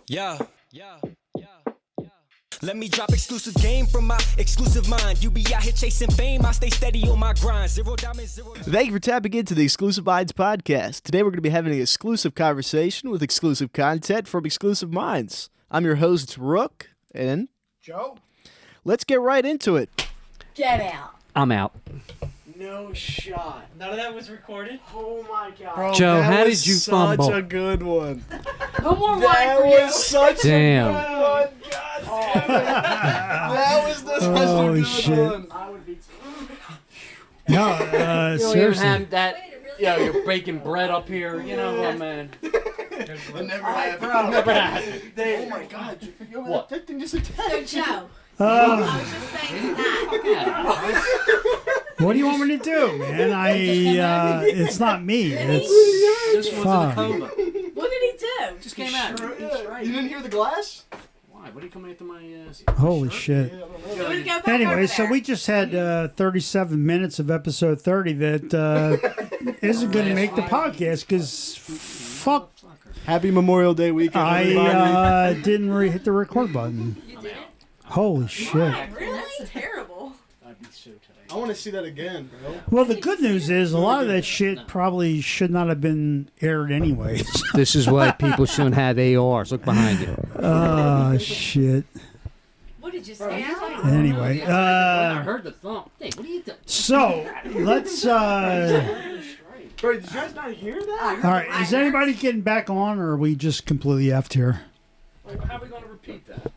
Yeah. Let me drop exclusive game from my exclusive mind. You be out here chasing fame, I stay steady on my grind. Zero diamonds, zero. Thank you for tapping into the Exclusive Minds podcast. Today we're going to be having an exclusive conversation with exclusive content from Exclusive Minds. I'm your host, Rook, and Joe? let's get right into it. Get out. I'm out. No shot. None of that was recorded? Oh my god. Bro, Joe, that how was did you such fumble? a good one. No more That wine for you. was such Damn. a good one. God damn it. That was such a good shit. one. I would be. No, You don't even seriously. have that. Yeah, you're baking bread up here. You know what, man? It never happened. Never happened. Oh my god. What? That thing just So, attacked you. Joe, I was just saying that. What do you want me to do, man? It's not me. It's This one's in a Fuck. coma. What did he do? Just came out. You didn't hear the glass? Why? What are you coming after my ass? holy shit. You want to go back Anyway, over so there? we just had 37 minutes of episode 30 that isn't going to make the podcast because fuck, Happy Memorial Day weekend, everybody. I didn't hit the record button. You did it? Holy shit. Really? That's terrible. I'd be so tight. I want to see that again, bro. Well, the good news is a lot of that shit probably should not have been aired anyways. This is why people shouldn't have ARs. Look behind you. Oh, shit. What did you say? Anyway, I heard the thump. Hey, what are you doing? so let's Bro, did you guys not hear that? all right, is anybody getting back on, or are we just completely effed here? How are we going to repeat that?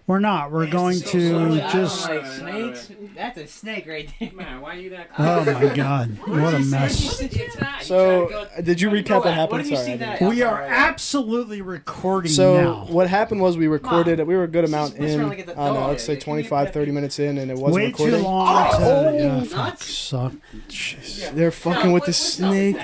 We're not. We're going to just. Like snakes? That's a snake right there. Man, why are you that? Oh my God! What a mess. So, did you recap what happened? What did you Sorry, see I that? didn't. We are absolutely recording So now. what happened was we recorded. We were a good amount What's in. wrong with the I don't know. dog? Let's say 25, 30 minutes in, and it wasn't Way recording. too long. To, yeah, nuts. fuck, suck. They're fucking with the snake.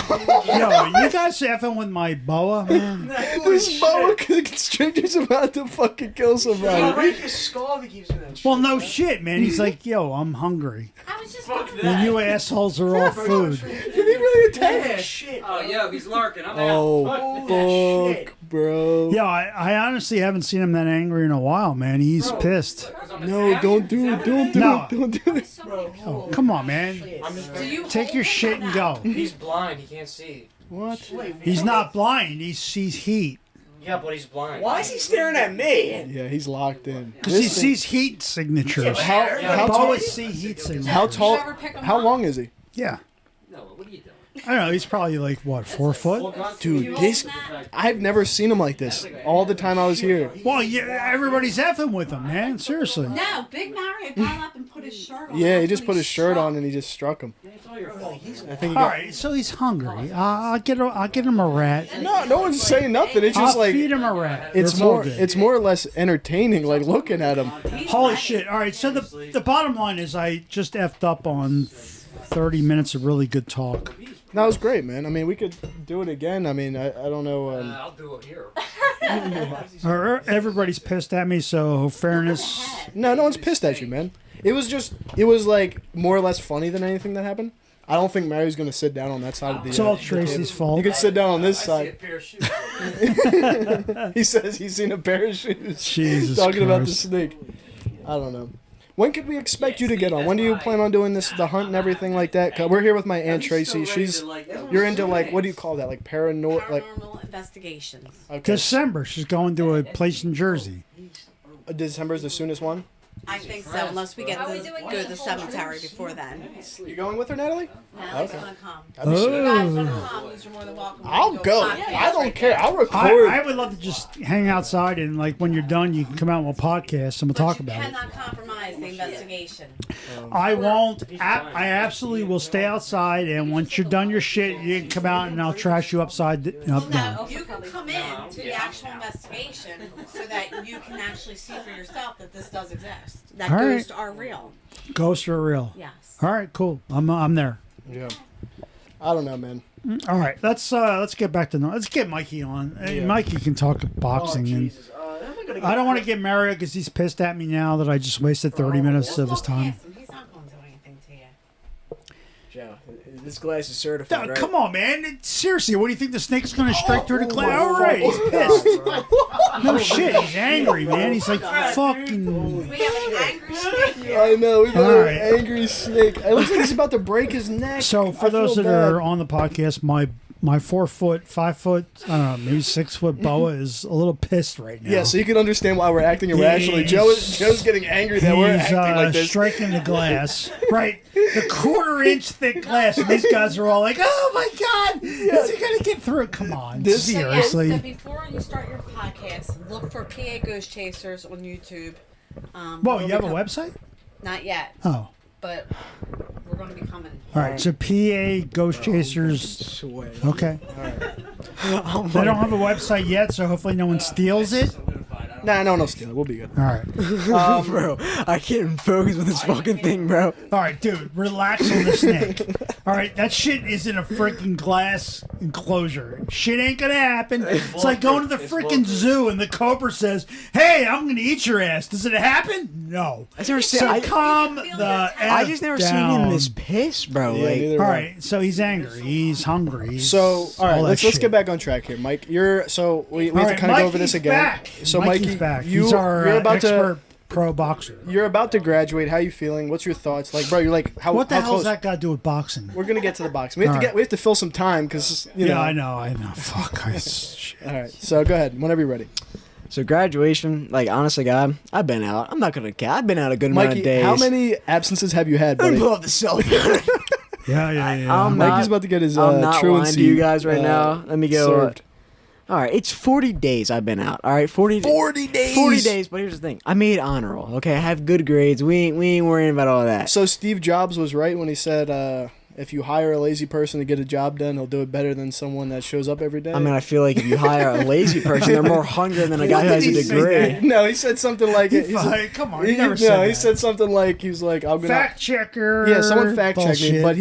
Yo, you guys effing with my boa, man? This boa stranger's about to fucking kill somebody. break his skull if he keeps doing that shit. Well, no shit, man. He's like, yo, I'm hungry. I was just And you assholes are all food. Did he really attack? Yeah, shit. Oh, yeah, he's lurking. I'm Oh, Holy shit. fuck, bro. Yeah, I honestly haven't seen him that angry in a while, man. He's pissed. No, don't do it. Don't do No. it. Don't do it. Oh, come on, man. Do you Take your shit and go. He's blind. He can't see. What? He's not blind. He sees heat. Yeah, but he's blind. Why is he staring at me? Yeah, he's locked in. Because he This thing- sees heat signatures. How tall? Always see heat signatures. How tall? ever pick him How up? long is he? Yeah. No, what are you doing? I don't know. He's probably like, what, 4 foot? Dude, this. I've never seen him like this. All the time I was here. Well, yeah, everybody's effing with him, man. Seriously. No, Big Mario got up and put his shirt on. Yeah, he That's just when put his shirt struck. on and he just struck him. It's all your fault. I think he All got. right, so he's hungry. I'll get him a rat. No one's saying nothing. It's just I'll like feed him a rat. it's That's all more. good. It's more or less entertaining. Like looking at him. Holy shit. All right, so the bottom line is I just effed up on 30 minutes of really good talk. That was great, man. I mean, we could do it again. I mean, I don't know. I'll do it here. Everybody's pissed at me, so fairness. No one's pissed at you, man. It was like more or less funny than anything that happened. I don't think Mario's gonna sit down on that side of the. It's all Tracy's fault. You could sit down on this I see a side. pair of shoes. He says he's seen a pair of shoes. Jesus Talking about the Christ. snake. I don't know. When could we expect you to get on? When do you plan on doing this, the hunt and everything like that? 'Cause we're here with my aunt Tracy. You're into like, what do you call that? Like paranormal, like Paranormal investigations. okay. December, she's going to a place in Jersey. December's the soonest one. I think so, unless we get to go to the cemetery before then. You going with her, Natalie? Natalie's gonna come. That'd be sick. You guys wanna Oh. come, you're more than welcome. I'll We can go. do a podcast. I don't care. I'll I record. would love to just hang outside and, like, when you're done, you can come out and we'll podcast and we'll talk But you about it. cannot compromise the investigation. I won't. I absolutely will stay outside, and once you're done your shit, you can come out and I'll trash you upside Well, down. no, you can come in to the actual investigation so that you can actually see for yourself that this does exist. That All right. ghosts are real. Ghosts are real. Yes. All right, cool. I'm there. Yeah. I don't know, man. All right, let's get back to let's get Mikey on. Mikey can talk boxing, and I don't want to get Mario because he's pissed at me now that I just wasted 30 minutes of his Look time. past him. He's not going to do anything to you. Joe, This glass is certified, right? Come on, man. Seriously, what do you think? The snake's going to strike through the glass? All right, he's pissed. No shit, he's angry, man. He's like, fucking... We have an angry snake here. I know, we got All an right. angry snake. It looks like he's about to break his neck. So, for I those feel that bad. are on the podcast, my 4 foot, 5 foot, I don't know, maybe 6 foot boa is a little pissed right now. Yeah, so you can understand why we're acting irrationally. Joe's getting angry that we're He's acting like this. striking the glass. Right. The 1/4 inch thick glass, and these guys are all like, oh my God, is he going to get through it? Come on. Seriously. So before you start your podcast, look for PA Ghost Chasers on YouTube. Whoa, you have a website? Not yet, Oh. but we're going to be coming. All right, so PA Ghost Chasers. Okay. They don't have a website yet, so hopefully no one steals it. Nah, no one will steal it. We'll be good. All right. Bro, I can't focus with this fucking thing, bro. All right, dude, relax on the snake. All right, that shit is in a freaking glass enclosure. Shit ain't gonna happen. It's like going to the freaking zoo and the cobra says, "Hey, I'm gonna eat your ass." Does it happen? No. I never seen. So calm the F I just never down. seen him this pissed, bro. Yeah, Like, neither All have I. right, so he's angry. He's hungry. He's So, all right, that let's shit. get back on track here, Mike. We All have to right, kind of go over this Mikey's again. back. So, Mikey's Mikey, back. you're He's our about expert pro boxer. you're about to graduate. How you feeling? What's your thoughts? Like, bro, you're like, how What the how hell's close? that got to do with boxing? We're gonna get to the box. We have All to right. we have to fill some time because you know. I know. Fuck. Shit. All right, so go ahead whenever you're ready, so graduation, like, honestly, God, I've been out. I'm not gonna care. I've been out a good amount of Mikey. days. How many absences have you had, Let me buddy? pull up the cell phone. Yeah. I'm Mikey's not- about to get his I'm not truancy. lying to you guys right now. Let me go. served. All right, it's 40 days I've been out. All right, 40 days. 40 days, but here's the thing. I made honor roll. Okay, I have good grades. We ain't worrying about all that. So Steve Jobs was right when he said, if you hire a lazy person to get a job done, he'll do it better than someone that shows up every day. I mean, I feel like if you hire a lazy person, they're more hungry than a guy who has a did he say degree. no, he said something like it. He's like, Come on, he never said that. he said something like he was like, I'm gonna Fact checker. Yeah, someone fact checked me, Bullshit. but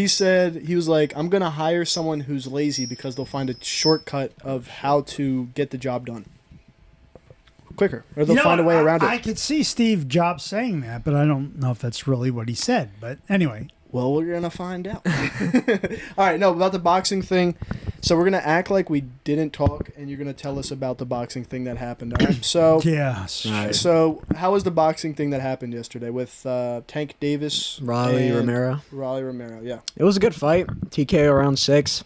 he was like, I'm gonna hire someone who's lazy because they'll find a shortcut of how to get the job done quicker, or they'll find a way around I it. could see Steve Jobs saying that, but I don't know if that's really what he said. But anyway, Well, we're gonna find out. All right, no, about the boxing thing. So we're gonna act like we didn't talk, and you're gonna tell us about the boxing thing that happened. All right. So yeah. So how was the boxing thing that happened yesterday with Tank Davis, Raleigh and Romero. Raleigh Romero, yeah. It was a good fight. TKO around 6.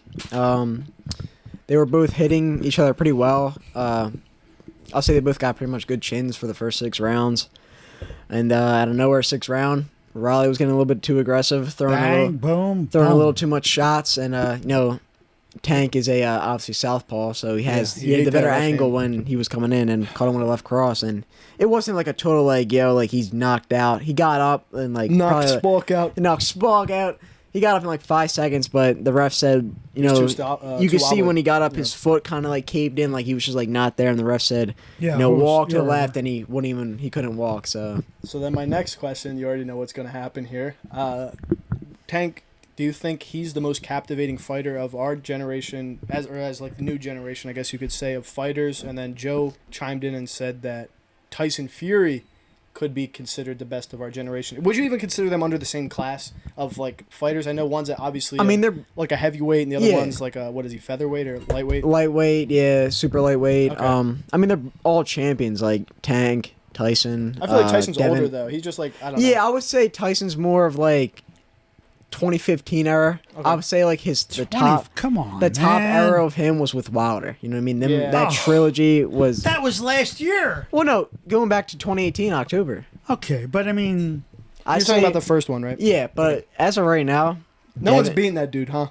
They were both hitting each other pretty well. I'll say they both got pretty much good chins for the first 6 rounds. And out of nowhere, 6th round, Raleigh was getting a little bit too aggressive, throwing Bang, boom, a boom. little too much shots. And Tank is a obviously southpaw, so he he had ate the that better left angle hand. when he was coming in and caught him with a left cross. And it wasn't like a total like he's knocked out. He got up and like Knocked probably, Spalk out. knocked Spalk out. He got up in like 5 seconds, but the ref said, you He's know, too you could see wobbly. when he got up, his foot kind of like caved in, like he was just like not there. And the ref said, Yeah, walk to the yeah. left, and he couldn't walk. So So then my next question, you already know what's going to happen here. Tank, do you think he's the most captivating fighter of our generation, as like the new generation, I guess you could say, of fighters? And then Joe chimed in and said that Tyson Fury could be considered the best of our generation. Would you even consider them under the same class of like fighters? I know one's obviously I mean, they're like a heavyweight, and the other Yeah. one's like a, what is he, featherweight or lightweight? lightweight, yeah, super lightweight. Okay. I mean, they're all champions, like Tank, Tyson. I feel like Tyson's Devin. older though. He's just like, I don't know. Yeah, I would say Tyson's more of like 2015 era. Okay. I would say like the top. Come on, The top man. era of him was with Wilder. You know what I mean? Yeah. That Oh. trilogy was. That was last year. Well, no, going back to 2018 October. Okay, but I mean, I You're talking about the first one, right? Yeah, but as of right now, No one's Devin- beating that dude, huh?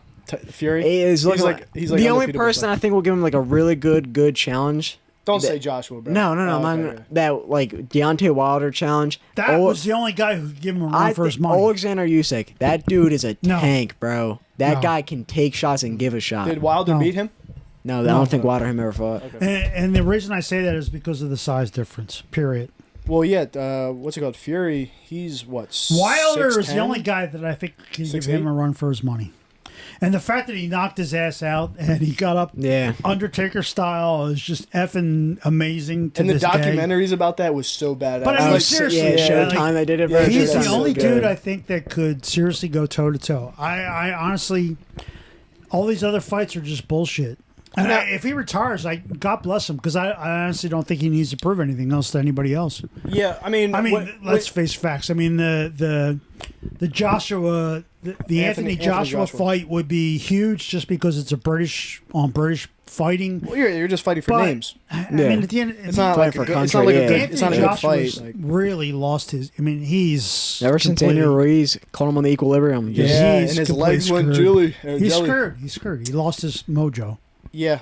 Fury? He is looking he's like the only undefeatable, person so. I think will give him like a really good challenge. Don't say Joshua, bro. No, Oh, I'm not okay, gonna, okay. that like Deontay Wilder challenge. that was the only guy who could give him a run for his think money. Alexander Usyk, that dude is a No. tank, bro. That No. guy can take shots and give a shot. Did Wilder No. beat him? No, I don't think Wilder him ever fought. And the reason I say that is because of the size difference. Period. Well, yeah. What's it called? Fury. He's what? Wilder is 6'10"? the only guy that I think can give 6'8"? him a run for his money. And the fact that he knocked his ass out and he got up Yeah. Undertaker style is just effing amazing to And the this day. documentaries about that was so badass. But I mean, Like, seriously, Yeah, man, Showtime. They did it. Yeah, for he's Showtime. the only So dude good. I think that could seriously go toe to toe. I honestly, all these other fights are just bullshit. And if he retires, God bless him, because I honestly don't think he needs to prove anything else to anybody else. yeah, I mean, Let's face facts. I mean, the Joshua, the Anthony Joshua fight would be huge just because it's a British fighting. well, you're just fighting for names. I mean, at the end, It's not like for a good, it's country, not like yeah. a good, Anthony it's not a good Joshua's fight. Like, really lost his. I mean, he's Ever since completely- Daniel Ruiz called him on the equilibrium. Yeah, Just, yeah, he's and his completely legs went screwed. jelly. He's jelly. screwed. He's screwed. He lost his mojo. Yeah.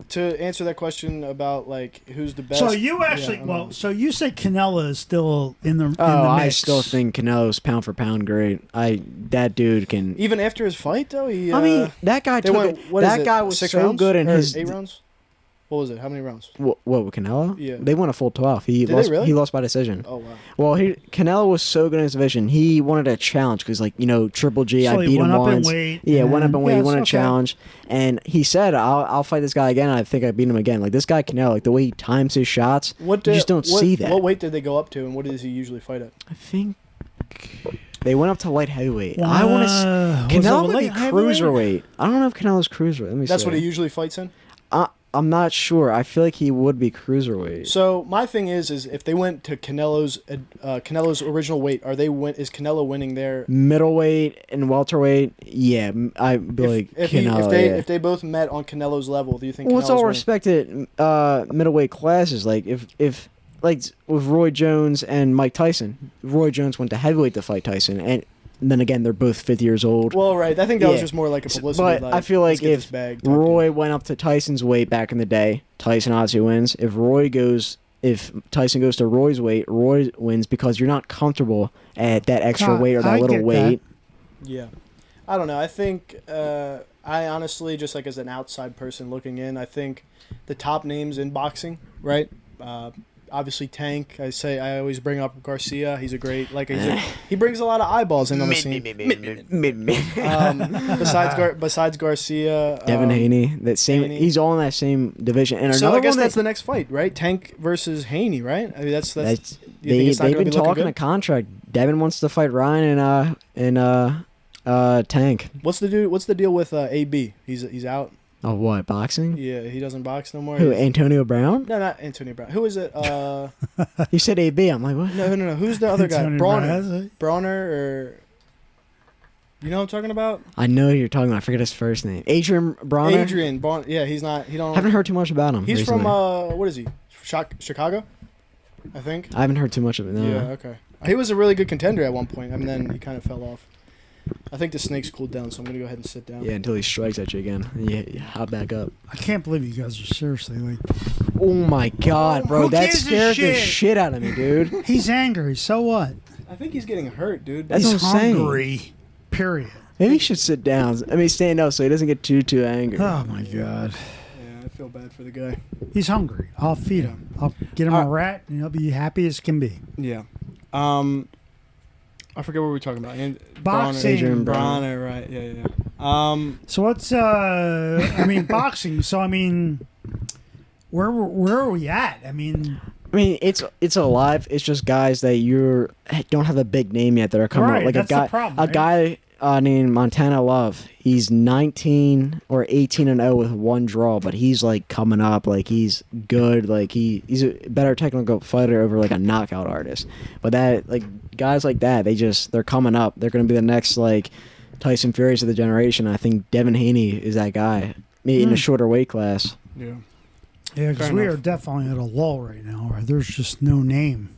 To answer that question about like who's the best. So you actually, yeah, I don't know. so you say Canelo is still in the oh, in the I mix. still think Canelo's pound for pound great. That dude can. Even after his fight though, he. I mean, that guy they took went. it. What is That it, guy was 6 so rounds? good in Or his. 8 rounds. What was it? How many rounds? What with Canelo? Yeah. They won a full 12. He Did lost. they really? He lost by decision. Oh wow. Well, Canelo was so good in his division. He wanted a challenge because, like, Triple G, So I he beat went him up in once. weight, Yeah, went up in weight. yeah, He wanted a it's okay. challenge, and he said, "I'll fight this guy again." I think I beat him again. Like this guy Canelo, like the way he times his shots, you just don't see that. What weight did they go up to, and what does he usually fight at? I think they went up to light heavyweight. I want to. was Canelo it might be light heavyweight? cruiserweight. I don't know if Canelo's cruiserweight. Let me That's see. what he usually fights in. I'm not sure. I feel like he would be cruiserweight. So my thing is if they went to Canelo's original weight, is Canelo winning there? Middleweight and welterweight, yeah, I believe Canelo. If they both met on Canelo's level, do you think? Well, it's Canelo's all winning? respected middleweight classes. Like if like with Roy Jones and Mike Tyson, Roy Jones went to heavyweight to fight Tyson, and then again they're both 50 years old. Well, right. I think that was Yeah. just more like a publicity. But I feel let's like get this if bag type Roy went up to Tyson's weight back in the day, Tyson obviously wins. If Tyson goes to Roy's weight, Roy wins because you're not comfortable at that extra weight or that I little get weight. thing. Yeah, I don't know. I think I honestly, just like as an outside person looking in, I think the top names in boxing, right? Obviously, Tank. I always bring up Garcia. He's a great he brings a lot of eyeballs in on the scene. Besides Garcia, Devin Haney, Haney. he's all in that same division. And So another I guess one that's the next fight, right? Tank versus Haney, right? I mean, that's you think they've it's not gonna been be looking talking a good? contract. Devin wants to fight Ryan and Tank. What's the deal with AB? He's out. Oh, what, boxing? Yeah, he doesn't box no more. Who, He's- Antonio Brown? No, not Antonio Brown. Who is it? You said AB. I'm like, what? No. Who's the other guy? Antonio Brawner. Brazzi. Brawner or you know what I'm talking about? I know who you're talking about. I forget his first name. Adrian Bronner? Adrian Brawner. Yeah, he's not. He don't. Haven't heard too much about him. He's recently. from what is he? Chicago, I think. I haven't heard too much of it. No. Yeah. Okay. He was a really good contender at one point. I mean, then he kind of fell off. I think the snake's cooled down, so I'm gonna go ahead and sit down. Yeah, until he strikes at you again. Yeah, hop back up. I can't believe you guys are seriously like. Oh my god, bro. Who That gives a scared the shit? shit out of me, dude. He's angry. So what? I think he's getting hurt, dude. That's He's what I'm saying. hungry. Period. Maybe he should sit down. I mean, stand up so he doesn't get too angry. Oh my god. Yeah, I feel bad for the guy. He's hungry. I'll feed him. I'll get him a rat, and he'll be happy as can be. Yeah. I forget what we were talking about. Boxing. Adrian Brawner, right? Yeah. So what's I mean boxing. So I mean, where are we at? I mean, it's alive. It's just guys that don't have a big name yet that are coming Right, up. Like that's a guy, the problem, a right? guy named Montana Love. He's 19 or 18-0 with one draw, but he's like coming up. Like he's good. Like he's a better technical fighter over like a knockout artist. But that like guys like that, they're coming up. They're gonna be the next like Tyson Furies of the generation. I think Devin Haney is that guy. Maybe in a shorter weight class. Yeah. yeah, because Fair we enough. are definitely at a lull right now. Where there's just no name.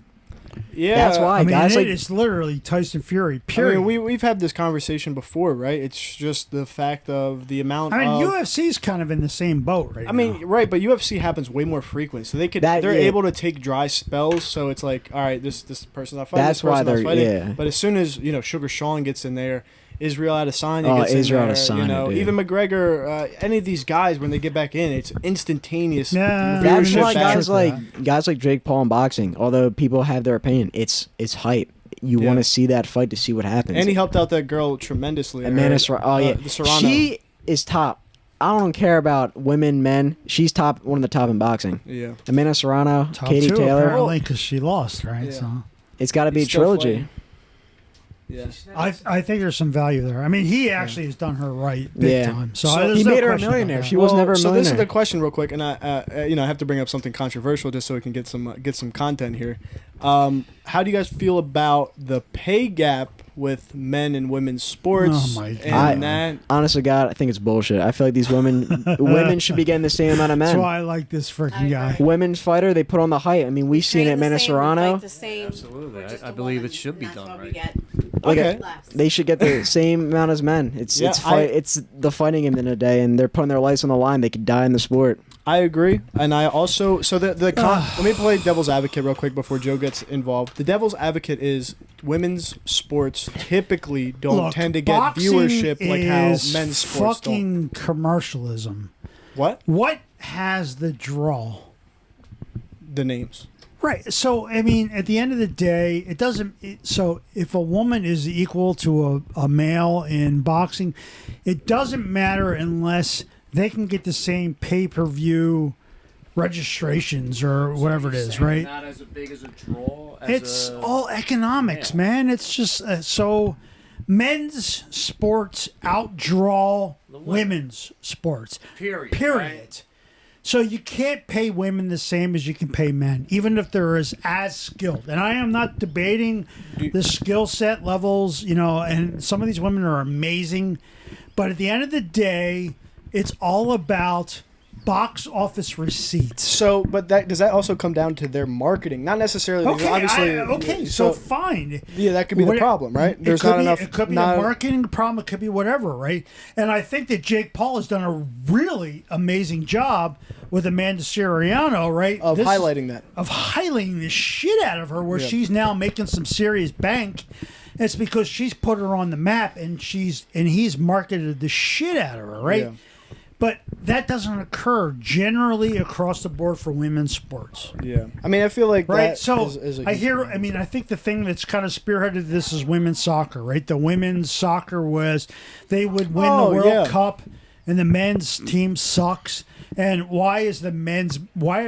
Yeah. That's why I mean, guys like it's literally Tyson Fury. I Period. mean, we've had this conversation before, right? It's just the fact of the amount. I mean, of, UFC's kind of in the same boat right I now. mean, right, but UFC happens way more frequent, so they're able to take dry spells. So it's like, all right, this person's not fighting. That's this person's why not they're- fighting. yeah. But as soon as Sugar Sean gets in there, Israel Adesanya Oh, gets Israel in there. Adesanya, dude. Even McGregor, any of these guys when they get back in, it's instantaneous. Yeah, That's viewership why back. guys like Jake Paul in boxing, although people have their opinion, it's hype. you Yeah. want to see that fight to see what happens. And he helped out that girl tremendously. Amanda Serrano. Oh yeah, the Serrano. she is top. I don't care about women, men. She's top, one of the top in boxing. Yeah. Amanda Serrano, Top Katie two, Taylor. apparently, because she lost, right? Yeah. So It's got to be a He's still trilogy. fighting. Yeah. I think there's some value there. I mean, he actually has done her right big Yeah. time. So, So there's He no made her a question about millionaire. that. She was never a So this is millionaire. the question, real quick, and I have to bring up something controversial just so we can get some content here. How do you guys feel about the pay gap with men and women's sports? Oh, my God. And that Honest to God, I think it's bullshit. I feel like these women should be getting the same amount of That's men. why I like this I freaking guy. agree. Women's fighter, they put on the height. I mean, we've seen it, Amanda Serrano. Absolutely. We're just I a believe woman, it should be and that's done what we right. get. Like Okay. Less. They should get the same amount as men. It's Yeah, it's the fighting game in the day, and they're putting their lives on the line. They could die in the sport. I agree, and I also let me play devil's advocate real quick before Joe gets involved. The devil's advocate is women's sports typically don't Look, tend to get boxing viewership like how is men's sports don't. fucking commercialism. What? What has the draw? The names. Right. So, I mean, at the end of the day, it doesn't. So, if a woman is equal to a male in boxing, it doesn't matter unless they can get the same pay-per-view registrations or whatever it is, right? Not as big as a draw. It's all economics, man. It's just so men's sports outdraw women's sports. Period. Period. right? So you can't pay women the same as you can pay men, even if they're as skilled. And I am not debating the skill set levels, and some of these women are amazing. But at the end of the day, it's all about box office receipts. So, but does that also come down to their marketing? Not necessarily. Okay, obviously. so fine. Yeah, that could be the problem, right? There's not enough. It could be not- a marketing problem. It could be whatever, right? And I think that Jake Paul has done a really amazing job with Amanda Serrano, right? of highlighting that. Of highlighting the shit out of her, where Yeah. she's now making some serious bank. It's because she's put her on the map, and he's marketed the shit out of her, right? Yeah. But that doesn't occur generally across the board for women's sports. Yeah, I mean, I feel like Right, that so is a I huge hear. problem. I mean, I think the thing that's kind of spearheaded this is women's soccer, right? The women's soccer was they would win Oh, the World yeah. Cup, and the men's team sucks. And why are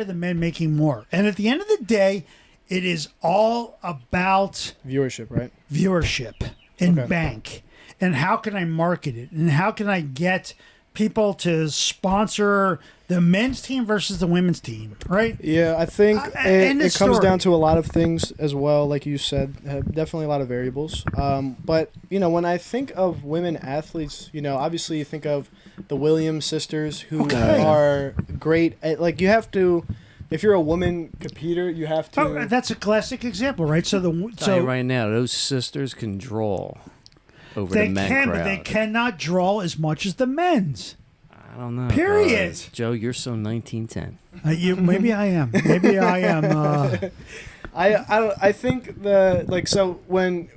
the men making more? And at the end of the day, it is all about viewership, right? viewership and Okay. bank, and how can I market it, and how can I get people to sponsor the men's team versus the women's team, right? Yeah, I think end of it comes story. down to a lot of things as well, like you said, definitely a lot of variables. But, when I think of women athletes, obviously you think of the Williams sisters who Okay. are great. Like, you have to, if you're a woman competitor, you have to. Oh, that's a classic example, right? So Tell you right now, those sisters can draw over they the men can, crowd. but they cannot draw as much as the men's. I don't know. Period. Joe, you're so 1910. Maybe I am. Maybe I am. I think so when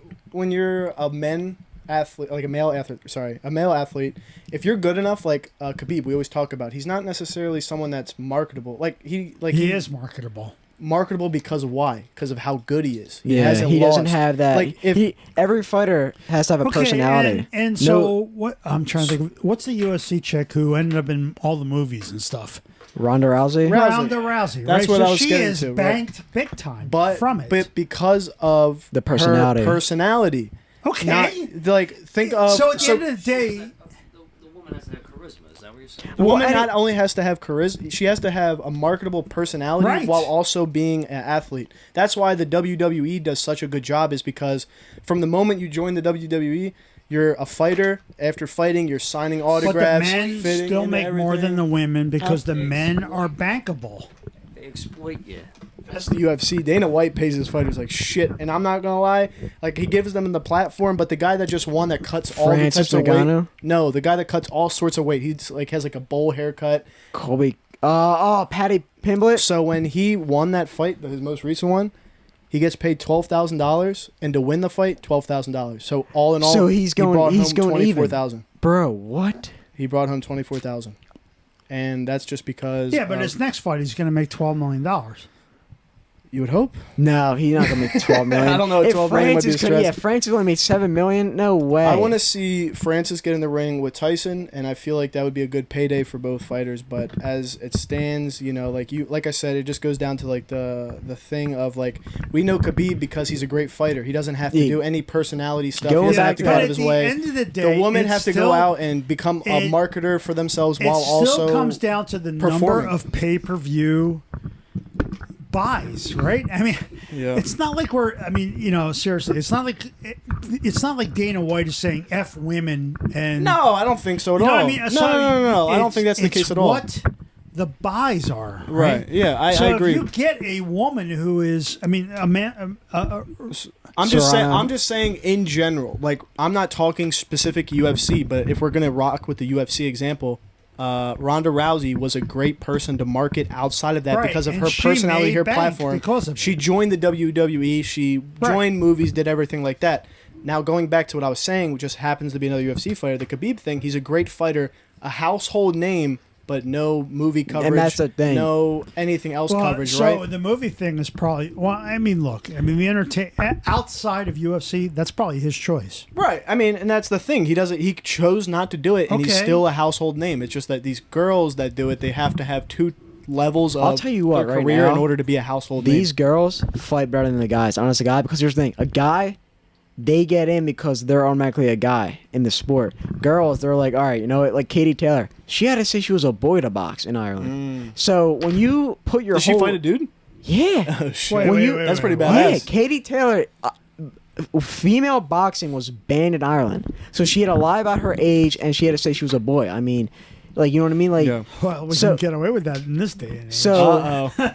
you're a men athlete, like a male athlete, if you're good enough, like Khabib, we always talk about, he's not necessarily someone that's marketable. He is marketable. Marketable because of why? Because of how good he is. He hasn't doesn't lost. have that. Like if Every fighter has to have a personality. And so what? I'm trying to think. What's the UFC chick who ended up in all the movies and stuff? Ronda Rousey. Ronda Rousey. That's right? what so I was she getting is to, right. banked big time from it. But because of The personality. her personality. Okay. Not, think of so at the end of the day, The woman has to have charisma. Is that what you're saying? the woman and not only has to have charisma, she has to have a marketable personality Right. while also being an athlete. That's why the WWE does such a good job, is because from the moment you join the WWE, you're a fighter. After fighting, you're signing but autographs. the men fitting still into make more than everything. the women because the men are bankable. They exploit you. That's the UFC. Dana White pays his fighters like shit, and I'm not gonna lie. Like, he gives them the platform, but the guy that just won, that cuts all the Francis types of weight. Ngannou? No, the guy that cuts all sorts of weight. He's like has like a bowl haircut. Colby. Patty Pimblett. So when he won that fight, his most recent one, he gets paid $12,000, and to win the fight, $12,000. So all in all, So he's going- He brought he's home going even. $24,000. Bro, what? He brought home $24,000, and that's just because. Yeah, but his next fight, he's going to make $12 million. You would hope. No, he's not gonna make 12 million. I don't know, If 12 million might be a Francis could, yeah, stretch. Francis only made 7 million. No way. I want to see Francis get in the ring with Tyson, and I feel like that would be a good payday for both fighters. But as it stands, like I said, it just goes down to like the thing of like we know Khabib because he's a great fighter. He doesn't have to Yeah. do any personality stuff. Going He doesn't back have to to go that, out at of his the way. end of the day, The women it's have to still- go out and become a marketer for themselves while It still also comes down to the number performing. of pay-per-view buys, right? I mean, Yeah. it's not like seriously, it's not like Dana White is saying F women and No, I don't think so at you know all. what I mean? No. I don't think that's the It's case at all. What the buys are, Right. Yeah, I so agree. if you get a woman who is, I mean, a man, I'm just saying. Serrano. I'm just saying in general. Like I'm not talking specific UFC, but if we're gonna rock with the UFC example, Ronda Rousey was a great person to market outside of that Right, because of and her she personality, made her bank platform. because of she it. joined the WWE. She joined movies, did everything like that. Now going back to what I was saying, which just happens to be another UFC fighter, the Khabib thing. He's a great fighter, a household name, but no movie coverage. that's the thing. No anything else coverage, so right? the movie thing is probably. Well, I mean, look, I mean, outside of UFC, that's probably his choice. Right. I mean, and that's the thing. He doesn't. He chose not to do it, and he's Okay. still a household name. It's just that these girls that do it, they have to have two levels of I'll tell you what, their right career now, in order to be a household These name. girls fight better than the guys. Honest to God, because here's the thing: a guy, they get in because they're automatically a guy in the sport. Girls, they're like, all right, you know what? Like Katie Taylor, she had to say she was a boy to box in Ireland. So when you put your Did she whole fight a dude? yeah, Oh shit! Wait, When wait, you- wait, That's pretty wait, badass. yeah, Katie Taylor. Female boxing was banned in Ireland, so she had to lie about her age and she had to say she was a boy. I mean, like you know what I mean? Like, Yeah. Well, we So- can get away with that in this day and age. so. Uh oh.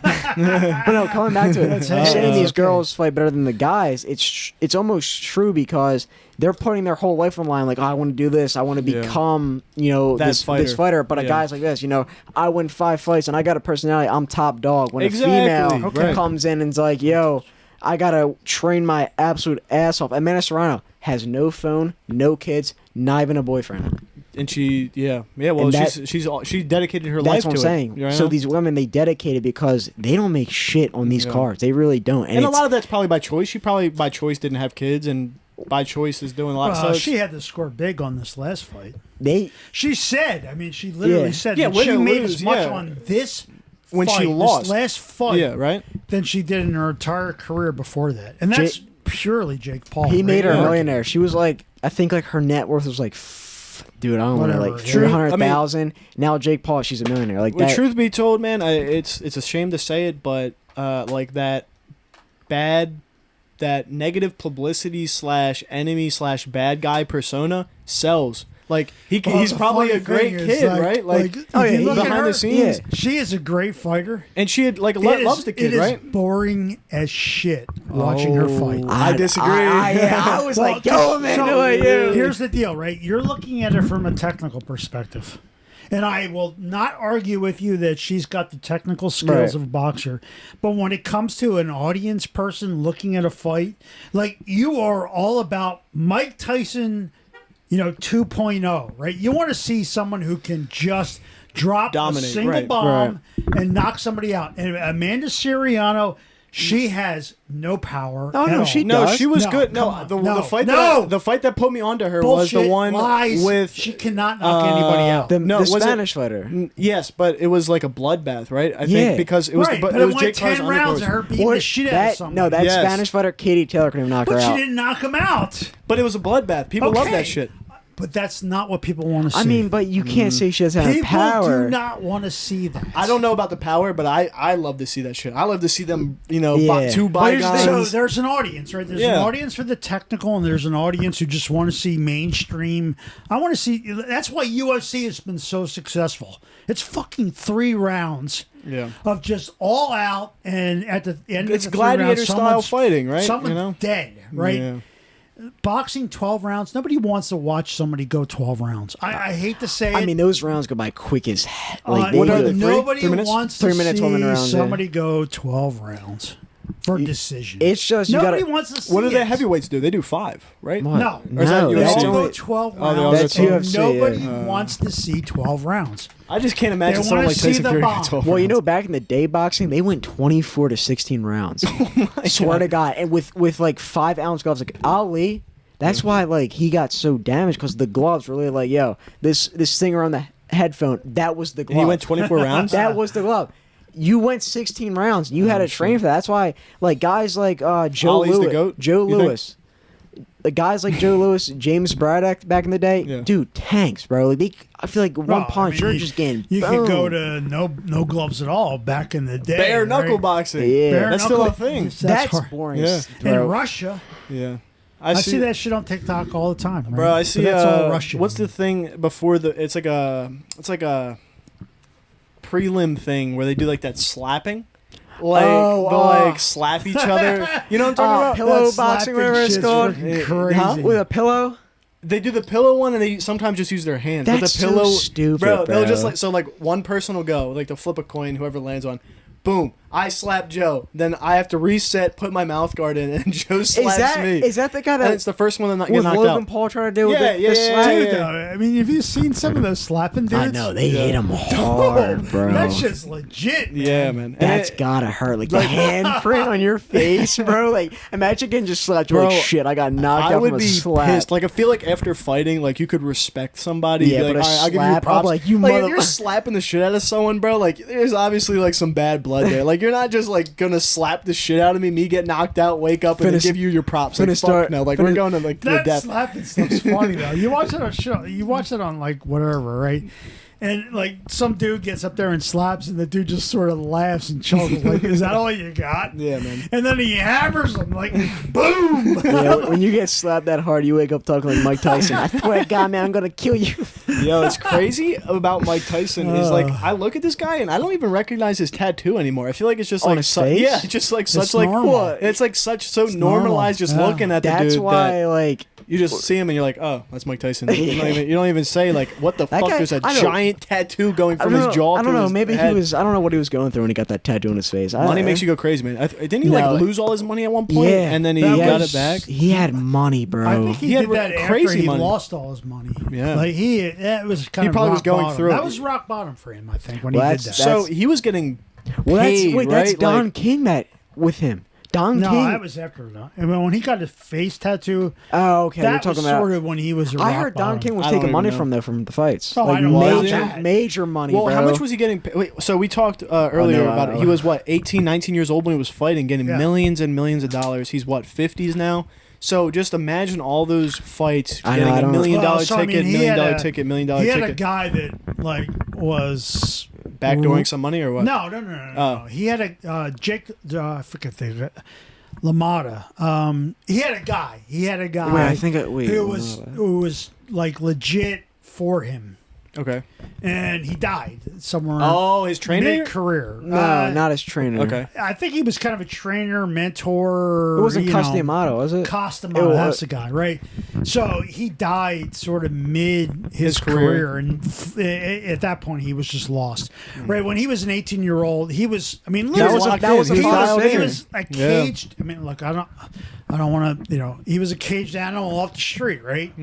But no, coming back to it, That's saying these okay. girls fight better than the guys, it's almost true because they're putting their whole life on the line. Like, oh, I want to do this, I want to Yeah. become, That this fighter. fighter. But a Yeah. guy's like this, I win 5 fights and I got a personality. I'm top dog. When Exactly. a female Okay. comes in and's like, yo, I gotta train my absolute ass off. Amanda Serrano has no phone, no kids, not even a boyfriend. And she, yeah. Well, And that- she dedicated her life That's to what I'm it. saying. You know? So these women, they dedicate it because they don't make shit on these Yeah. cards. They really don't. and a it's- lot of that's probably by choice. She probably by choice didn't have kids, and by choice is doing a lot. Well, so she had to score big on this last fight. they She said, I mean, she literally Yeah. said Yeah, that win she or made lose, as much yeah. on this When she fight, lost. this last fight, yeah, right. than she did in her entire career before that. And that's purely Jake Paul. He made her a right? millionaire. She was like, I think like her net worth was like, dude, I don't want to Whatever, like yeah. 300,000. Now Jake Paul, she's a millionaire. Like Well, that. truth be told, man, it's a shame to say it, but like that negative publicity / enemy / bad guy persona sells. Like Well, he's the probably funny a great thing is, kid, right? Like, oh, if yeah, you look at behind her, the scenes, yeah. she is a great fighter. and she had like It loves is- the kid, it is right? boring as shit watching her fight. I disagree. I was like, yo, man, so, who are you? Here's the deal, right? You're looking at it from a technical perspective. And I will not argue with you that she's got the technical skills Right. of a boxer. But when it comes to an audience person looking at a fight, like you are all about Mike Tyson, 2.0, right? You want to see someone who can just drop Dominate, a single right, bomb and knock somebody out. And Amanda Siriano, she has no power. Oh, at no, all. she No, does. she was No, good. No, come on. the No, fight no. the fight that put me onto her Bullshit, was the one lies. with She cannot knock anybody out. the, No, the was it- Spanish fighter. Yes, but it was like a bloodbath, right? I Yeah. think because it was right, but but it was went Jake 10 Paul's rounds of her undercard. beating the shit out of That, somebody. no, that Yes. Spanish fighter, Katie Taylor, couldn't even knock but her she out. didn't knock him out. But it was a bloodbath. People love that shit. But that's not what people want to see. I mean, but you can't say she doesn't have people power. do not want to see that. I don't know about the power, but I love to see that shit. I love to see them, Yeah. two But here's the thing. So bygones. there's an audience, right? There's an Yeah. audience for the technical, and there's an audience who just want to see mainstream. I want to see. That's why UFC has been so successful. It's fucking 3 rounds Yeah. of just all out, and at the end It's of the 3 gladiator rounds, style someone's- fighting, right? Someone's dead, right? Yeah. Boxing 12 rounds. Nobody wants to watch somebody go 12 rounds. I hate to say it. I mean, those rounds go by quick as hell. What They are do. they? nobody 3 minutes? wants 3 to minutes, see 1 minute rounds, yeah. somebody go 12 rounds. for decision. It's just you Nobody gotta. wants to see What do the it. heavyweights do? They do 5, right? What? No. Or is that No, They UFC? that's all go only- 12 Oh, they all rounds. That's go 12. UFC, Nobody yeah. wants to see 12 rounds. I just can't imagine They someone wanna like see Tyson the Fury bomb. gets 12 Well, you rounds. know, back in the day, boxing they went 24 to 16 rounds. Swear to God, and with like 5-ounce gloves, like Ali. That's why like he got so damaged because the gloves really like this thing around the headphone that was the glove. And he went 24 rounds? That was the glove. You went 16 rounds. You had to train for that. That's why like guys like Joe Ali's the Lewis, GOAT, Joe you think? Lewis. The guys like Joe Lewis, James Braddock back in the day, Yeah. dude, tanks, bro. Like I feel like one Well, punch, I mean, you're just getting. You could go boom. to no gloves at all back in the day. Bare knuckle right? boxing. Yeah. Bare That's still a knuckle- thing. That's hard. boring, Yeah. bro. In Russia, Yeah. I see that shit on TikTok all the time. Right? Bro, I But see. that's all Russian. What's the thing before the? It's like a prelim thing where they do like that slapping, like Oh, they'll like slap each other. You know what I'm talking about? pillow That boxing, slapping whatever it's shit's called. freaking crazy. Huh? With a pillow. They do the pillow one, and they sometimes just use their hands. But That's the pillow, so stupid, bro. They'll just bro. like so one person will go like they'll flip a coin, whoever lands on. Boom! I slap Joe. Then I have to reset, put my mouth guard in, and Joe slaps me. Is that the guy and that it's the first one that not get with knocked Logan out. Paul trying to do with Yeah, the yeah, slap? yeah, Dude, yeah. though, I mean, have you seen some of those slapping dudes? I know they Yeah. hit him hard, bro. That shit's legit. Man. Yeah, man. And That's it- gotta hurt. Like the handprint on your face, bro. Like imagine getting just slapped. You're Bro, like shit. I got knocked I out would from a be slap. pissed. Like I feel like after fighting, like you could respect somebody. Yeah, be like, but a "All right, I'll give you slap, I'm props." like, you like mother- if you're slapping the shit out of someone, bro, like there's obviously like some bad blood there. Like you're not just like gonna slap the shit out of me get knocked out, wake up, and Finna- then give you your props. Like finna fuck start- no, like we're finna- going to like the That death. slapping stuff's funny though. You watch it on show. You watch it on like whatever, right? And like some dude gets up there and slaps, and the dude just sort of laughs and chuckles, like, "Is that all you got?" Yeah, man. And then he hammers him, like, boom. Yeah, when you get slapped that hard, you wake up talking like Mike Tyson. I swear to God, man, I'm gonna kill you. Yo, it's crazy about Mike Tyson is like I look at this guy and I don't even recognize his tattoo anymore. I feel like it's just On like his face? yeah, just like such It's like normal. what? It's like such so It's normalized just normal. looking at the That's dude why, that like, you just see him and you're like, oh, that's Mike Tyson. You don't even say like, what the That fuck? guy- There's a I know. giant tattoo going I from don't his know. jaw. I don't to know. his Maybe head. he was. I don't know what he was going through when he got that tattoo on his face. Money makes you go crazy, man. Didn't he like No. lose all his money at one point? Yeah, and then he That got was- it back. He had money, bro. I think he He had did that after crazy he money. lost all his money. Yeah. like that was kind He of probably was rock going bottom. through it. That was rock bottom for him, I think, when Well, he did that's- that. So he was getting well, that's paid, wait, right? that's Don Like- King that with him. Don No, King. that was after that. I mean, when he got his face tattoo, Oh, okay. You're that was talking about. sort of when he was. I heard Don King was I don't taking even money know. from there from the fights. Oh, I like don't know major, that. major money, Well, bro. how much was he getting? Wait, so we talked earlier no, about it. He was what 18, 19 years old when he was fighting, getting Yeah. millions and millions of dollars. He's what 50s now. So just imagine all those fights, I know, getting I a don't- $1 million Well, so, I ticket, mean, he $1 million had a- ticket, $1 million He had a ticket. guy that like was Backdooring some money or what? no. Oh. He had a Jake. I forget the Lamada. He had a guy. Wait, I think. Wait, who was like legit for him, Okay. and he died somewhere. Oh, his trainer. mid-career. no, not his trainer. Okay. I think he was kind of a trainer, mentor. It wasn't you know, Costiamato, was it? Costiamato, It that's was- the guy, right? So he died sort of mid his career. career, and at that point he was just lost. Right when he was an 18-year-old, he was. I mean, That was literally, that was a he dialed was, he in. was a Yeah. caged. I mean, look, I don't want to. You know, he was a caged animal off the street, right?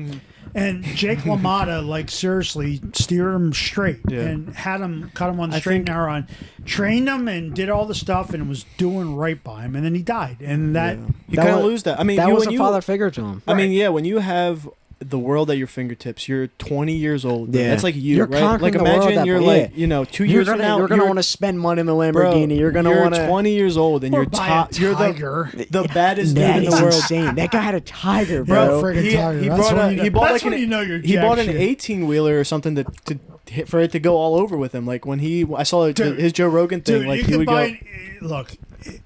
And Jake LaMotta, like seriously, steered him straight Yeah. and had him cut him on the I straight and think- narrow, and trained him and did all the stuff and was doing right by him, and then he died. And that You That kind of was- lose that. I mean, That you, was when a you, father figure to him. I mean, yeah, when you have the world at your fingertips, you're 20 years old. Yeah. That's like you, You're right? conquering Like the world imagine at you're that- like, yeah. 2 You're years gonna from now, you're gonna want to spend money in the Bro, Lamborghini. You're gonna want to. 20 years old and or you're buy top. a You're tiger. the baddest dude That in is the world. insane. That guy had a tiger, Bro, bro. friggin' tiger. He That's bought when a, you know- he bought that's like when an, you know you're he jack bought an shit. 18 wheeler or something to for it to go all over with him. Like when I saw Dude, his Joe Rogan thing, Dude, like you he can would go. buy look.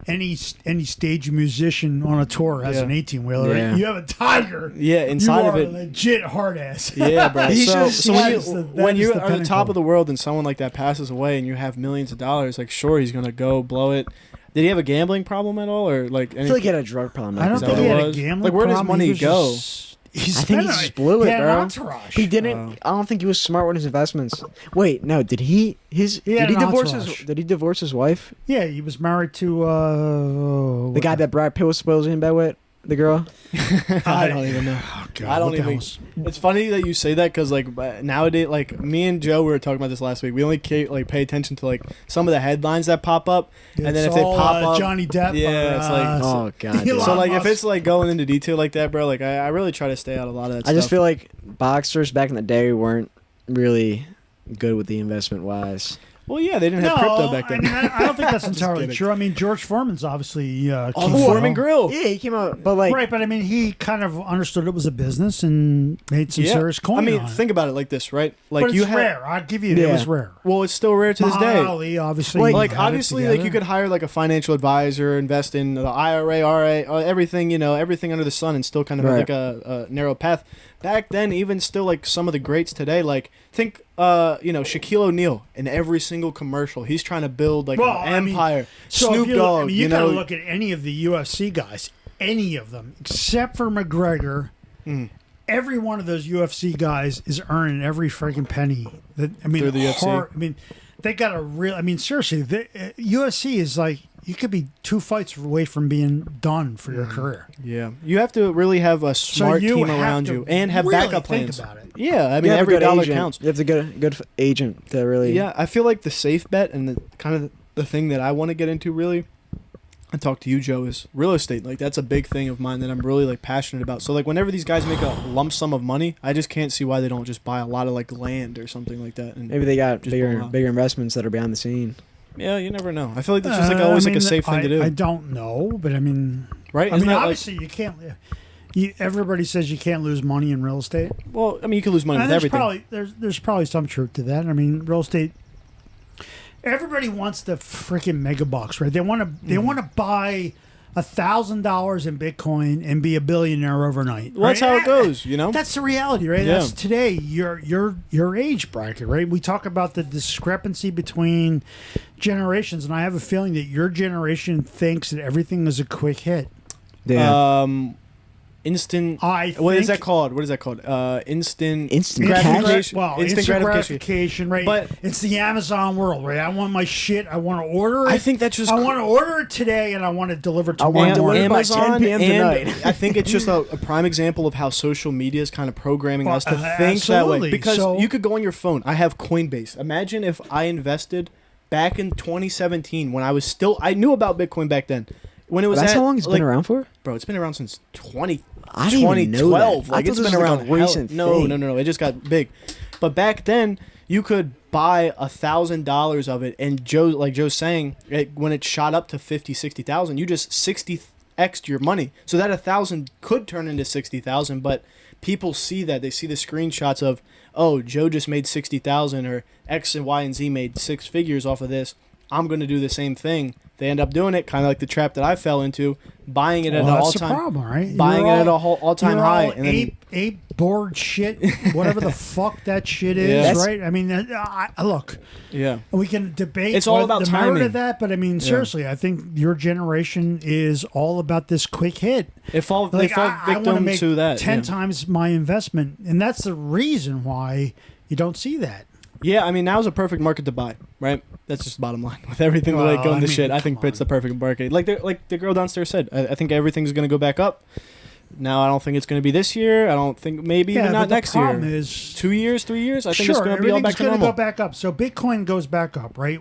Any stage musician on a tour has Yeah. an 18-wheeler. Yeah. You have a tiger. Yeah, inside you of are it. a legit hard ass. Yeah, bro. He's So, just- so when, that is the- that when is you the are the top pinnacle. of the world and someone like that passes away and you have millions of dollars, like sure he's gonna go blow it. Did he have a gambling problem at all, or like? I feel like he had a drug problem. I don't Is that think what he it had a was? gambling Like, where does problem. money He was go? just- I think he just blew he it, had an bro. entourage. He didn't. I don't think he was smart with his investments. Wait, no. Did he? He had Did he an divorce entourage. his? Did he divorce his wife? Yeah, he was married to The guy that Brad Pitt was supposedly in bed with. The girl. I don't even know. Oh, God, I don't what the hell even. was- It's funny that you say that because like nowadays, like me and Joe, we were talking about this last week. We only pay attention to like some of the headlines that pop up, and then It's if they all, pop up, Johnny Depp. yeah, or, it's like Oh god. Elon dude. so like if Musk. it's like going into detail like that, bro. Like I really try to stay out of a lot of that. I just stuff. feel like boxers back in the day weren't really good with the investment wise. Well, yeah, they didn't have crypto back then. I mean, I don't think that's entirely kidding. true. I mean, George Foreman's obviously Oh, came the out. Foreman Grill. Yeah, he came out, but like Right, but I mean, he kind of understood it was a business and made some Yeah. serious coin I mean, on it. think about it like this, right? Like But it's you have. rare. I'll give you it Yeah. was rare. Well, it's still rare to this Muhammad day. Ali, obviously. Like had it obviously, like together. you could hire like a financial advisor, invest in the IRA, RA, everything everything under the sun, and still kind of have Right. like a narrow path. Back then, even still, like some of the greats today, like think Shaquille O'Neal in every single commercial, he's trying to build like Well, an I mean, empire. So Snoop if you look, Dogg, I mean, you gotta look at any of the UFC guys, any of them, except for McGregor. Mm. Every one of those UFC guys is earning every freaking penny. That I mean, Through the UFC. I mean, they got a real. I mean, seriously, UFC is like you could be 2 fights away from being done for your career. Yeah, you have to really have a smart you team have around to you and have really backup think plans. about it. Yeah, I you mean have a every good dollar agent. counts. You have to get a good agent to really. Yeah, I feel like the safe bet and the kind of the thing that I want to get into really, and talk to you, Joe, is real estate. Like that's a big thing of mine that I'm really like passionate about. So like whenever these guys make a lump sum of money, I just can't see why they don't just buy a lot of like land or something like that. And Maybe they got Just blow out. bigger investments that are behind the scene. yeah, you never know. I feel like that's just like always I like a mean, safe thing to do, I don't know, but I mean, right? I Isn't mean, that, like- obviously you can't. Everybody says you can't lose money in real estate. well, I mean, you can lose money And with everything. there's probably some truth to that. I mean, real estate. Everybody wants the freaking mega bucks, right? They want to buy $1,000 in Bitcoin and be a billionaire overnight. Well, that's right? how it goes, you know. That's the reality, right? Yeah. That's today your age bracket, right? We talk about the discrepancy between generations, and I have a feeling that your generation thinks that everything is a quick hit. Instant. I What is think- that called? What is that called? Instant. Instant gratification. Well, instant gratification, right? But- it's the Amazon world, right? I want my shit. I want to order it. I think that's just. I want to order it today, and I want to deliver I want tomorrow it morning. delivered by 10 p.m. and tonight. I think it's just a prime example of how social media is kind of programming Well, us to think that way. absolutely. Because So- you could go on your phone. I have Coinbase. Imagine if I invested back in 2017 when I knew about Bitcoin back then. When it was That's at, how long it's like, been around for? bro. It's been around since I didn't even know 2012. that. I Like thought it's this been was around like a recent No, thing. no. It just got big. But back then, you could buy $1,000 of it, and Joe's saying, when it shot up to 50, 60,000, you just 60x'd your money. So that 1,000 could turn into 60,000, but people see that. They see the screenshots of, oh, Joe just made 60,000, or X and Y and Z made 6 figures off of this. I'm going to do the same thing. They end up doing it, kind of like the trap that I fell into, buying it at an That's the all-time, problem, right? buying You're it at a all- all-time you're high, all and then ape board shit, whatever the fuck that shit is, Yeah. right? I mean, look, yeah. we can debate. It's all what about the merit timing. of that, but I mean, seriously, I think your generation is all about this quick hit. They fall Like, victim I want to make to that. 10 yeah. times my investment, and that's the reason why you don't see that. Yeah, I mean, now's a perfect market to buy, right? That's just the bottom line. With everything like Well, going I to mean, shit, I come think it's on. the perfect market. Like the girl downstairs said, I think everything's going to go back up. Now, I don't think it's going to be this year. I don't think maybe even but not the next year. problem is 2 years, 3 years. I think sure, it's going to be all back everything's to going to normal. go back up. So Bitcoin goes back up, right?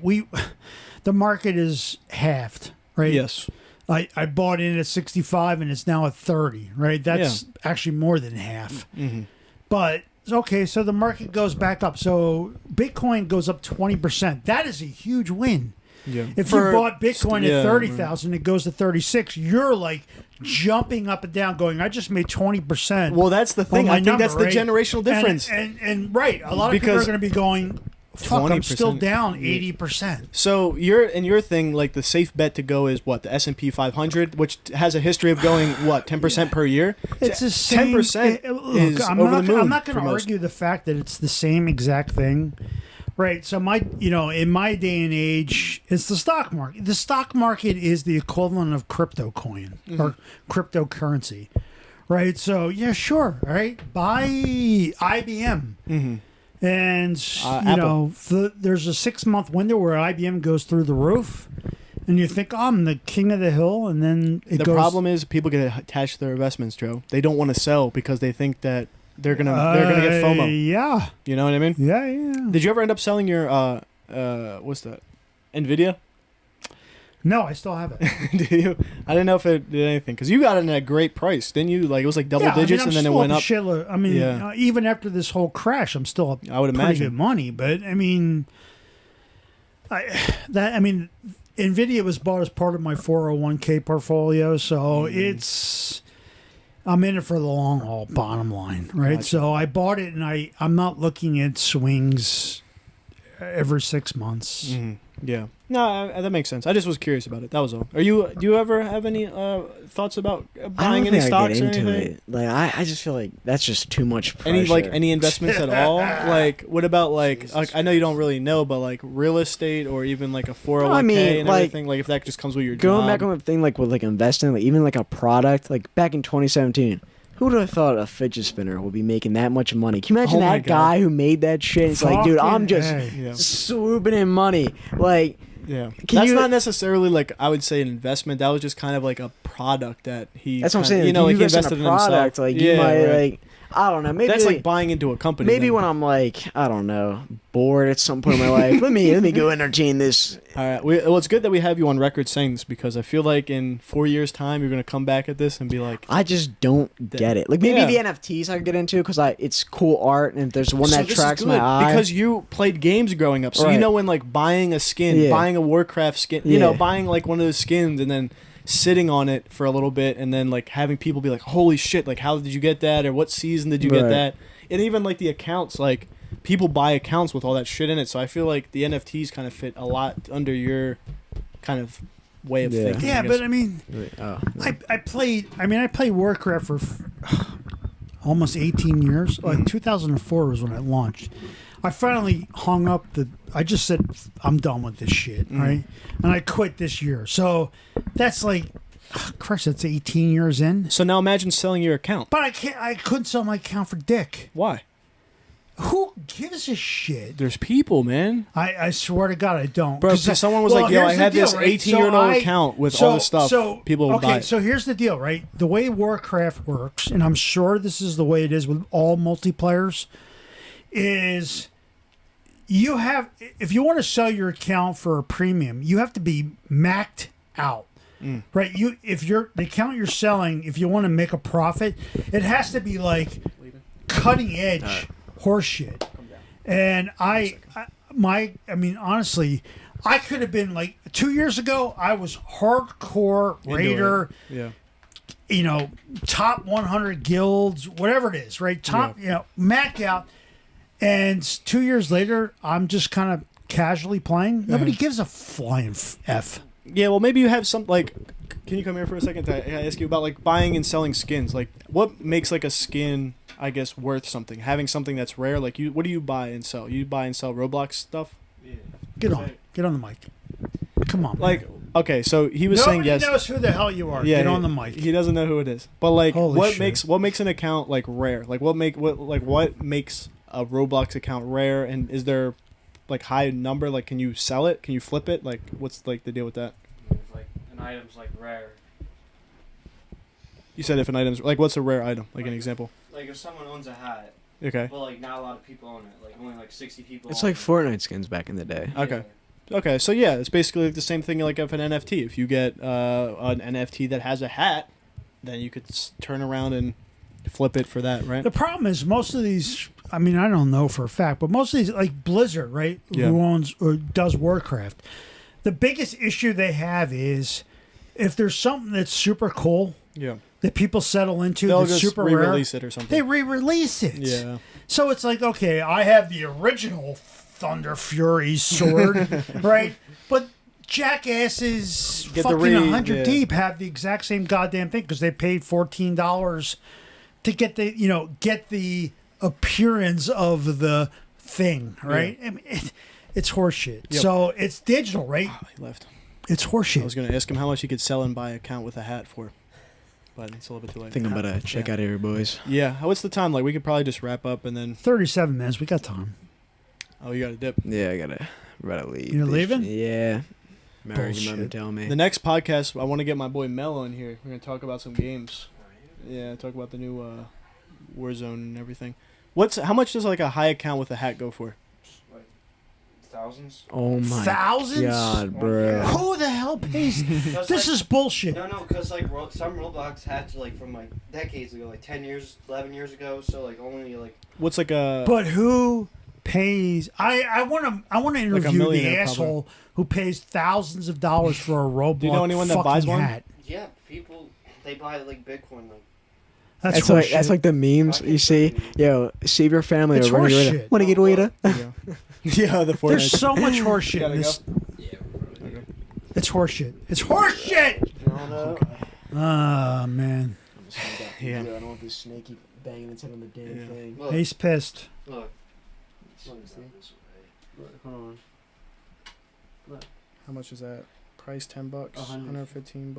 The market is halved, right? Yes. I bought in at 65 and it's now at 30, right? That's actually more than half. Mm-hmm. But okay, so the market goes back up. So Bitcoin goes up 20%. That is a huge win. Yeah. If For- you bought Bitcoin yeah, at 30,000, it goes to 36. You're like jumping up and down, going, "I just made 20%." Well, that's the thing. my I think that's number, the right? generational difference. And right, a lot of people are Because going to be going, "Fuck, I'm still 20%. down 80%." So your thing, like the safe bet to go is what, the S&P 500, which has a history of going what, 10% per year. It's the same. 10% Look, is I'm over not, the moon. I'm not going for to most. argue the fact that it's the same exact thing, right? So in my day and age, it's the stock market. The stock market is the equivalent of crypto coin Mm-hmm. or cryptocurrency, right? So yeah, sure, all right, buy IBM. Mm-hmm. And Apple. you know, there's a 6-month window where IBM goes through the roof, and you think, oh, I'm the king of the hill, and then it The goes. problem is people get attached to their investments, Joe. They don't want to sell because they think that they're gonna get FOMO. Yeah, You know what I mean? yeah. Did you ever end up selling your what's that? Nvidia? No, I still have it. Did you? I didn't know if it did anything because you got it at a great price, didn't you? Like it was like double Yeah, digits, I'm and then it still went a up. shitload. I mean, Yeah. even after this whole crash, I'm still up I would pretty imagine. good money. But I mean, Nvidia was bought as part of my 401k portfolio, so I'm in it for the long haul. Bottom line, right? Gotcha. So I bought it, and I'm not looking at swings every 6 months. Mhm. Yeah. No, that makes sense. I just was curious about it. That was all. Do you ever have any thoughts about buying any stocks or anything? it. Like I just feel like that's just too much pressure. Any investments at all? Like what about like I know you don't really know, but like real estate or even like a 401k and like, everything. Like if that just comes with your going job. back on the thing like with like investing, like even like a product, like back in 2017. Who would have thought a fidget spinner would be making that much money? Can you imagine Oh my that God. guy who made that shit? It's like, dude, I'm Fucking just A. Yeah. swooping in money. Like, Yeah, Can that's you- not necessarily like I would say an investment. That was just kind of like a product that he. that's what I'm kinda- saying. You know, like he invest invested in in a product. himself. Like, you might right. like, I don't know. Maybe That's like buying into a company. maybe then. when I'm like, I don't know, bored at some point in my life. Let me go entertain this. All right. Well, it's good that we have you on record saying this because I feel like in 4 years' time you're gonna come back at this and be like, I just don't get it. Like maybe Yeah. the NFTs I could get into because it's cool art and if there's one So that this is tracks good my eye. because you played games growing up, so you Right. know when like buying a skin, Yeah. buying a Warcraft skin, you know, Yeah. buying like one of those skins and then sitting on it for a little bit and then like having people be like, holy shit, like how did you get that or what season did you get Right. that? And even like the accounts, like people buy accounts with all that shit in it. So I feel like the NFTs kind of fit a lot under your kind of way of Yeah. thinking. Yeah, I guess. but I mean, Oh, I played Warcraft for almost 18 years. Like 2004 was when I launched. I finally hung up I just said I'm done with this shit, right? And I quit this year. So that's like, Christ, that's 18 years in. So now imagine selling your account. But I couldn't sell my account for dick. Why? Who gives a shit? There's people, man. I swear to God, I don't. Bro, 'Cause if someone was like, yo, here's I the have this deal, right? 18-year-old account with all this stuff, people will buy it. So here's the deal, right? The way Warcraft works, and I'm sure this is the way it is with all multiplayers, is you have, if you want to sell your account for a premium, you have to be maxed out. Right, the account you're selling, if you want to make a profit, it has to be like cutting edge horseshit. And I mean, honestly, I could have been like 2 years ago. I was hardcore Into raider, it. Yeah. you know, top 100 guilds, whatever it is, right? Top, you know, max out. And 2 years later, I'm just kind of casually playing. Nobody gives a flying f. Yeah, well, maybe you have some like. Can you come here for a second to ask you about like buying and selling skins? Like, what makes like a skin, I guess, worth something? Having something that's rare. Like, what do you buy and sell? You buy and sell Roblox stuff. Get on the mic. Come on, man. Like, okay, so he was Nobody saying yes. knows who the hell you are. Yeah, Get on the mic. He doesn't know who it is. But like, Holy what shit. makes an account like rare? Like, what makes a Roblox account rare? And is there like high number? Like, can you sell it? Can you flip it? Like, what's like the deal with that? It's like an item's like rare. You said if an item's like, what's a rare item? Like an example. Like if someone owns a hat, Okay. but like not a lot of people own it. Like only like 60 people. it's own like it. Fortnite skins back in the day. Okay. Okay, so yeah, it's basically like the same thing like if an NFT. If you get an NFT that has a hat, then you could turn around and flip it for that, right? The problem is most of these. I mean, I don't know for a fact, but most of these, like Blizzard, right, Yeah. who owns or does Warcraft, the biggest issue they have is if there's something that's super cool Yeah. that people settle into They'll that's just super rare, re-release it or something. they re-release it. Yeah. So it's like, okay, I have the original Thunder Fury sword, right? But jackasses Get the fucking 100 yeah. deep have the exact same goddamn thing because they paid $14 to get the appearance of the thing, right? I mean, it's horseshit. Yep. So it's digital, right? Oh, he left. It's I horseshit. was gonna ask him how much he could sell and buy an account with a hat for. but it's a little bit too I late. think I'm about to check out of here, boys. Yeah. What's the time? Like we could probably just wrap up and then. 37 minutes. We got time. Oh, you got to dip. Yeah, I gotta leave. You're leaving? Yeah. Mary, Bullshit. your mom tell me. The next podcast, I want to get my boy Mel on here. We're gonna talk about some games. Yeah, talk about the new Warzone and everything. How much does like a high account with a hat go for? Like thousands. Oh my Thousands? god, bro. Who the hell pays? This is bullshit. No, because like some Roblox hats are like from like decades ago, like 10 years, 11 years ago. So like only like. What's like a? But who pays? I want to interview the millionaire, asshole who pays thousands of dollars for a Roblox Do you know anyone that fucking buys one? hat. Yeah, people they buy like Bitcoin like. That's That's like the memes you see. Yo, save your family. It's or horseshit. Want to get waiter? Yeah, the Fortnite. There's so much horseshit. Gotta in this. It's horseshit. It's horseshit. Ah, man. Yeah. I don't want this snake keep banging its head on the damn thing. Look, He's pissed. look. Hold on. How much is that? Price $10. $100. $115.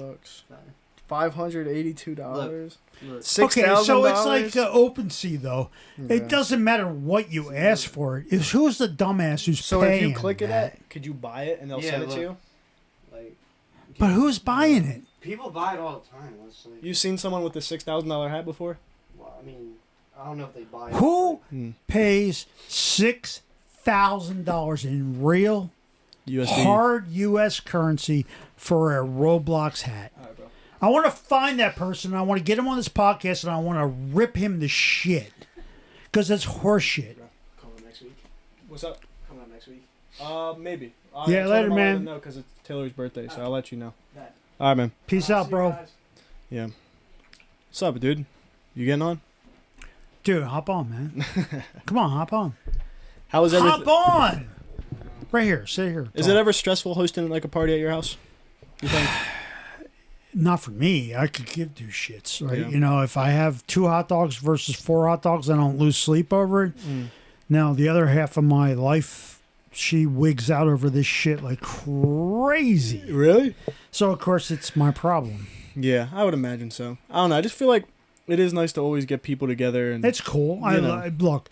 $582. Look. Okay, so it's like OpenSea, though. Yeah. It doesn't matter what you ask for. It's who's the dumbass who's So paying if you click that? it, could you buy it and they'll Yeah, send it to look. you? Like. But who's buying it? People buy it all the time. Let's like. You seen someone with a $6,000 hat before? Well, I mean, I don't know if they buy it. Who Hmm. pays $6,000 in real USD. hard U.S. currency for a Roblox hat? All right, bro. I want to find that person. I want to get him on this podcast, and I want to rip him to shit because it's horseshit. Call it next week. What's up? Come on next week. Maybe. Yeah, later, man. No, because it's Taylor's birthday, so I'll let you know. All right, man. Peace out, bro. Yeah. What's up, dude? You getting on? Dude, hop on, man. Come on, hop on. How was everything? Hop on. Right here. Sit here. Is Talk. it ever stressful hosting like a party at your house? You think? Not for me. I could give two shits, right? Yeah. You know, if I have 2 hot dogs versus 4 hot dogs, I don't lose sleep over it. Now, the other half of my life, she wigs out over this shit like crazy. Really? So, of course, it's my problem. Yeah, I would imagine so. I don't know. I just feel like it is nice to always get people together. And It's cool. You know. Look,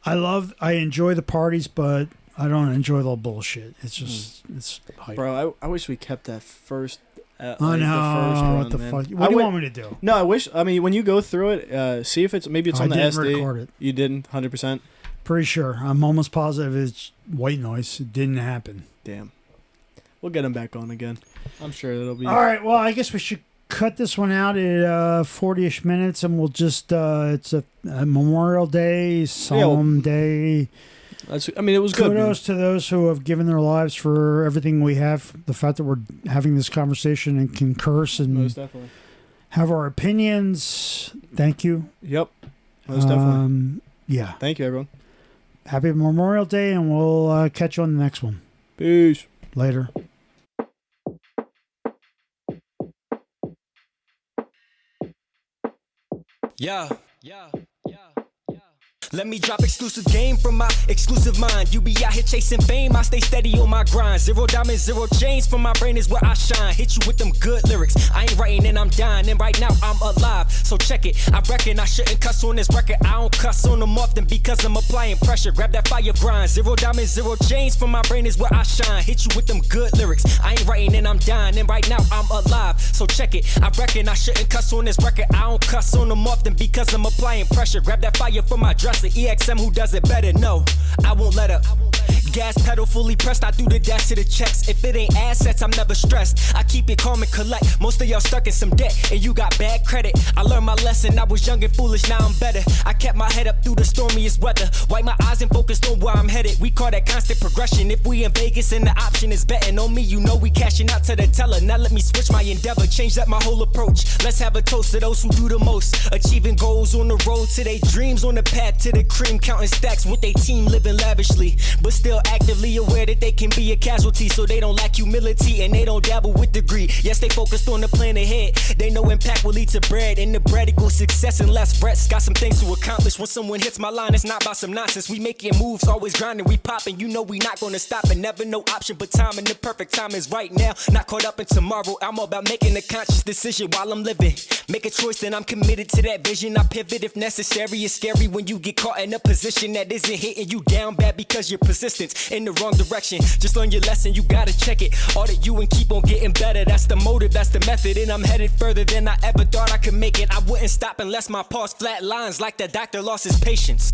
I enjoy the parties, but I don't enjoy the bullshit. It's just, it's hype. bro, I wish we kept that first. I like, know. the first run, What the man. fuck? What do you wi- want me to do? No, I wish. I mean, when you go through it, see if it's maybe it's I on the didn't SD. record it. You didn't, 100%. Pretty sure. I'm almost positive it's white noise. It didn't happen. Damn. We'll get him back on again. I'm sure it'll be. All right. Well, I guess we should cut this one out at 40-ish minutes, and we'll just it's a Memorial Day, solemn day. I mean, it was good. Kudos to those who have given their lives for everything we have. The fact that we're having this conversation and can curse and Most definitely. have our opinions. Thank you. Yep. Most definitely. Yeah. Thank you, everyone. Happy Memorial Day, and we'll catch you on the next one. Peace. Later. Yeah. Let me drop exclusive game from my exclusive mind. You be out here chasing fame, I stay steady on my grind. 0 diamonds, 0 chains, from my brain is where I shine. Hit you with them good lyrics, I ain't writing and I'm dying. And right now I'm alive, so check it. I reckon I shouldn't cuss on this record. I don't cuss on them often because I'm applying pressure. Grab that fire grind. 0 diamonds, 0 chains, from my brain is where I shine. Hit you with them good lyrics, I ain't writing and I'm dying. And right now I'm alive, so check it. I reckon I shouldn't cuss on this record. I don't cuss on them often because I'm applying pressure. Grab that fire from my dresser. EXM who does it better, no, I won't let up. Gas pedal fully pressed, I do the dash to the checks. If it ain't assets, I'm never stressed. I keep it calm and collect. Most of y'all stuck in some debt, and you got bad credit. I learned my lesson, I was young and foolish, now I'm better. I kept my head up through the stormiest weather. Wipe my eyes and focused on where I'm headed. We call that constant progression. If we in Vegas and the option is betting on me, you know we cashing out to the teller. Now let me switch my endeavor, change up my whole approach. Let's have a toast to those who do the most. Achieving goals on the road to their dreams, on the path to the cream. Counting stacks with their team, living lavishly. But still are actively aware that they can be a casualty, so they don't lack humility and they don't dabble with degree. Yes, they focused on the plan ahead. They know impact will lead to bread, and the bread equals success and less threats. Got some things to accomplish. When someone hits my line, it's not about some nonsense. We making moves, always grinding, we popping. You know we not gonna stop, and never no option but time, and the perfect time is right now. Not caught up in tomorrow. I'm all about making a conscious decision while I'm living. Make a choice, then I'm committed to that vision. I pivot if necessary. It's scary when you get caught in a position that isn't hitting you down bad because you're persistent in the wrong direction. Just learn your lesson, you gotta check it. Audit you and keep on getting better. That's the motive, that's the method, and I'm headed further than I ever thought I could make it. I wouldn't stop unless my pulse flat lines like the doctor lost his patience.